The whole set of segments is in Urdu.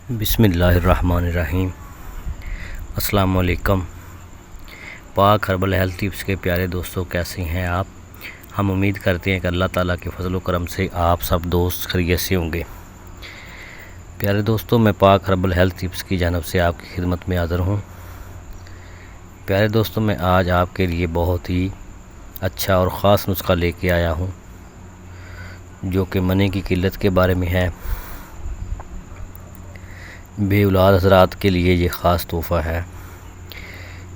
بسم اللہ الرحمن الرحیم۔ السلام علیکم۔ پاک ہربل ہیلتھ ٹپس کے پیارے دوستوں، کیسے ہیں آپ؟ ہم امید کرتے ہیں کہ اللہ تعالیٰ کے فضل و کرم سے آپ سب دوست خیریت سے ہوں گے۔ پیارے دوستوں، میں پاک ہربل ہیلتھ ٹپس کی جانب سے آپ کی خدمت میں حاضر ہوں۔ پیارے دوستوں، میں آج آپ کے لیے بہت ہی اچھا اور خاص نسخہ لے کے آیا ہوں، جو کہ منی کی قلت کے بارے میں ہے۔ بے اولاد حضرات کے لیے یہ خاص تحفہ ہے۔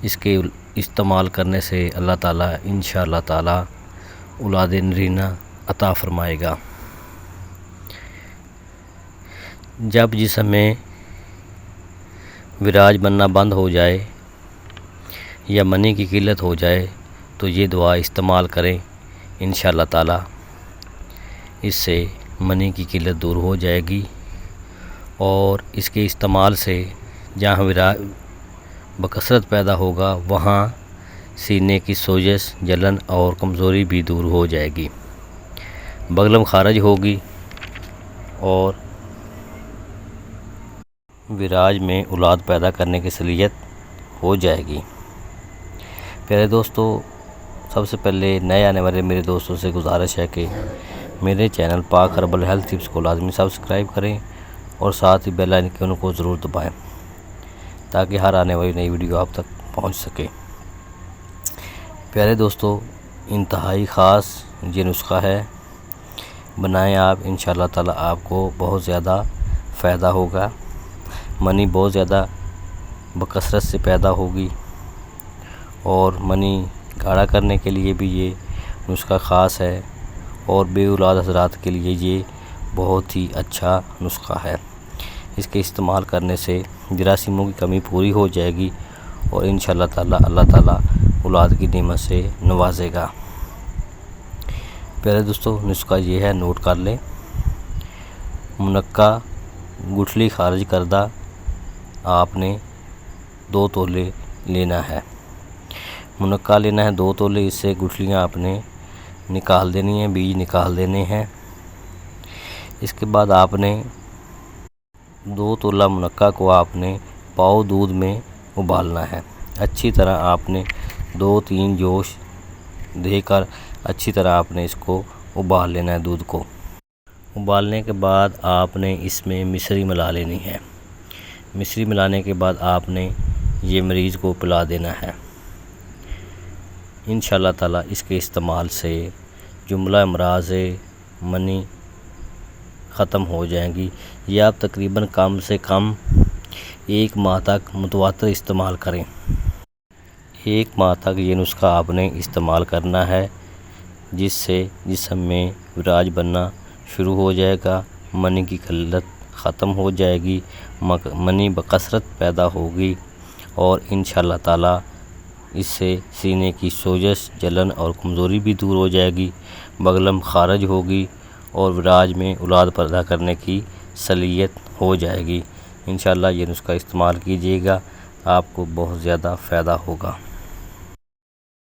اس کے استعمال کرنے سے اللہ تعالیٰ انشاءاللہ تعالیٰ اولاد نرینہ عطا فرمائے گا۔ جب جسم میں وراج بننا بند ہو جائے یا منی کی قلت ہو جائے تو یہ دعا استعمال کریں، انشاءاللہ تعالیٰ اس سے منی کی قلت دور ہو جائے گی، اور اس کے استعمال سے جہاں وراج بکثرت پیدا ہوگا وہاں سینے کی سوزش، جلن اور کمزوری بھی دور ہو جائے گی، بغلم خارج ہوگی اور وراج میں اولاد پیدا کرنے کی صلاحیت ہو جائے گی۔ پیارے دوستو، سب سے پہلے نئے آنے والے میرے دوستوں سے گزارش ہے کہ میرے چینل پاک ہربل ہیلتھ ٹپس کو لازمی سبسکرائب کریں اور ساتھ ہی بیل آئیکن کو ضرور دبائیں تاکہ ہر آنے والی نئی ویڈیو آپ تک پہنچ سکے۔ پیارے دوستو، انتہائی خاص یہ نسخہ ہے، بنائیں آپ، انشاءاللہ تعالیٰ آپ کو بہت زیادہ فائدہ ہوگا۔ منی بہت زیادہ بکثرت سے پیدا ہوگی، اور منی گاڑھا کرنے کے لیے بھی یہ نسخہ خاص ہے، اور بے اولاد حضرات کے لیے یہ بہت ہی اچھا نسخہ ہے۔ اس کے استعمال کرنے سے جراثیموں کی کمی پوری ہو جائے گی، اور انشاءاللہ تعالیٰ اللہ تعالیٰ اولاد کی نعمت سے نوازے گا۔ پیارے دوستو، نسخہ یہ ہے، نوٹ کر لیں۔ منقع گٹھلی خارج کردہ آپ نے 2 تولے لینا ہے۔ منقع لینا ہے 2 تولے، اس سے گٹھلیاں آپ نے نکال دینی ہیں، بیج نکال دینے ہیں۔ اس کے بعد آپ نے 2 تولہ منقع کو آپ نے پاؤ دودھ میں ابالنا ہے۔ اچھی طرح آپ نے 2-3 جوش دے کر اچھی طرح آپ نے اس کو ابال لینا ہے دودھ کو۔ ابالنے کے بعد آپ نے اس میں مصری ملا لینی ہے۔ مصری ملانے کے بعد آپ نے یہ مریض کو پلا دینا ہے۔ انشاءاللہ تعالیٰ اس کے استعمال سے جملہ امراض منی ختم ہو جائیں گی۔ یہ آپ تقریباً کم سے کم 1 ماہ تک متواتر استعمال کریں۔ 1 ماہ تک یہ نسخہ آپ نے استعمال کرنا ہے، جس سے جسم میں وراج بننا شروع ہو جائے گا، منی کی قلت ختم ہو جائے گی، منی بکثرت پیدا ہوگی، اور انشاءاللہ تعالیٰ اس سے سینے کی سوزش، جلن اور کمزوری بھی دور ہو جائے گی، بغلم خارج ہوگی، اور وراج میں اولاد پیدا کرنے کی صلاحیت ہو جائے گی۔ انشاءاللہ یہ نسخہ استعمال کیجیے گا، آپ کو بہت زیادہ فائدہ ہوگا۔